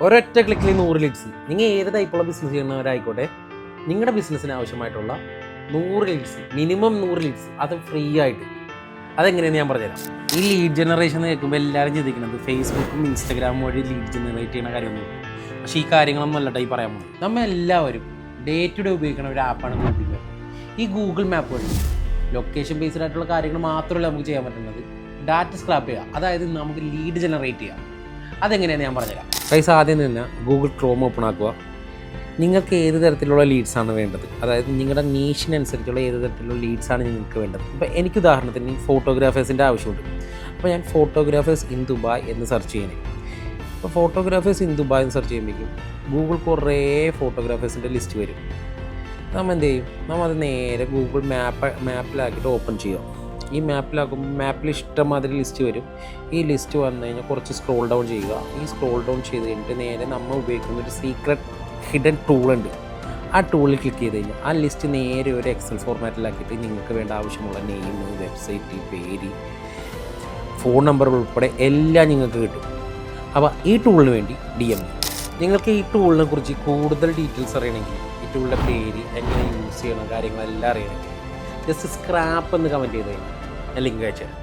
ഒരൊറ്റ ക്ലിക്കിൽ 100 ലീഡ്സ്. നിങ്ങൾ ഏത് ടൈപ്പുള്ള ബിസിനസ് ചെയ്യുന്നവരായിക്കോട്ടെ, നിങ്ങളുടെ ബിസിനസ്സിന് ആവശ്യമായിട്ടുള്ള 100 ലീഡ്സ്, മിനിമം 100 ലീഡ്സ്, അത് ഫ്രീ ആയിട്ട്. അതെങ്ങനെയാണ് ഞാൻ പറഞ്ഞുതരാം. ഈ ലീഡ് ജനറേഷൻ എന്ന് കേൾക്കുമ്പോൾ എല്ലാവരും ചിന്തിക്കുന്നത് ഫേസ്ബുക്കും ഇൻസ്റ്റാഗ്രാമും വഴി ലീഡ് ജനറേറ്റ് ചെയ്യുന്ന കാര്യമൊന്നും. പക്ഷേ ഈ കാര്യങ്ങളൊന്നും അല്ല ഈ പറയാൻ പോകുന്നത്. നമ്മൾ എല്ലാവരും ഡേ ടു ഡേ ഉപയോഗിക്കുന്ന ഒരു ആപ്പാണ് ഗൂഗിൾ മാപ്പ്. ഈ ഗൂഗിൾ മാപ്പ് വഴി ലൊക്കേഷൻ ബേസ്ഡ് ആയിട്ടുള്ള കാര്യങ്ങൾ മാത്രമല്ല നമുക്ക് ചെയ്യാൻ പറ്റുന്നത്. ഡാറ്റ സ്ക്രാപ്പ് ചെയ്യുക, അതായത് നമുക്ക് ലീഡ് ജനറേറ്റ് ചെയ്യാം. അതെങ്ങനെയാണ് ഞാൻ പറഞ്ഞുതരാം. ഗൈസ്, ആദ്യം തന്നെ ഗൂഗിൾ ക്രോം ഓപ്പൺ ആക്കുക. നിങ്ങൾക്ക് ഏത് തരത്തിലുള്ള ലീഡ്സാണ് വേണ്ടത്, അതായത് നിങ്ങളുടെ നീഷിനനുസരിച്ചുള്ള ഏത് തരത്തിലുള്ള ലീഡ്സാണ് നിങ്ങൾക്ക് വേണ്ടത്. ഇപ്പോൾ എനിക്ക് ഉദാഹരണത്തിന് ഫോട്ടോഗ്രാഫേഴ്സിൻ്റെ ആവശ്യമുണ്ട്. അപ്പോൾ ഞാൻ ഫോട്ടോഗ്രാഫേഴ്സ് ഇൻ ദുബായ് എന്ന് സെർച്ച് ചെയ്യണേ. അപ്പോൾ ഫോട്ടോഗ്രാഫേഴ്സ് ഇൻ ദുബായ് എന്ന് സെർച്ച് ചെയ്യുമ്പോഴേക്കും ഗൂഗിൾ കുറേ ഫോട്ടോഗ്രാഫേഴ്സിൻ്റെ ലിസ്റ്റ് വരും. നമ്മൾ എന്ത് ചെയ്യും, നമ്മൾ അത് നേരെ ഗൂഗിൾ മാപ്പിലാക്കിയിട്ട് ഓപ്പൺ ചെയ്യുക. ഈ മാപ്പിലാക്കുമ്പോൾ മാപ്പിൽ ഇഷ്ടംമാതിരി ലിസ്റ്റ് വരും. ഈ ലിസ്റ്റ് വന്നു കഴിഞ്ഞാൽ കുറച്ച് സ്ക്രോൾ ഡൗൺ ചെയ്യുക. ഈ സ്ക്രോൾ ഡൗൺ ചെയ്ത് കഴിഞ്ഞിട്ട് നേരെ നമ്മൾ ഉപയോഗിക്കുന്ന ഒരു സീക്രട്ട് ഹിഡൻ ടൂളുണ്ട്. ആ ടൂളിൽ ക്ലിക്ക് ചെയ്ത് കഴിഞ്ഞാൽ ആ ലിസ്റ്റ് നേരെ ഒരു എക്സൽ ഫോർമാറ്റിലാക്കിയിട്ട് നിങ്ങൾക്ക് വേണ്ട ആവശ്യമുള്ള നെയിം, വെബ്സൈറ്റ്, പേര്, ഫോൺ നമ്പർ ഉൾപ്പെടെ എല്ലാം നിങ്ങൾക്ക് കിട്ടും. അപ്പോൾ ഈ ടൂളിന് വേണ്ടി DM. നിങ്ങൾക്ക് ഈ ടൂളിനെ കുറിച്ച് കൂടുതൽ ഡീറ്റെയിൽസ് അറിയണമെങ്കിൽ, ഈ ടൂളിൻ്റെ പേര്, എങ്ങനെ യൂസ് ചെയ്യണം, കാര്യങ്ങളെല്ലാം അറിയണമെങ്കിൽ ജസ്റ്റ് സ്ക്രാപ്പ് എന്ന് കമൻറ്റ് ചെയ്ത് കഴിഞ്ഞാൽ ഞാൻ ലിങ്ക് അയച്ചു തരാം.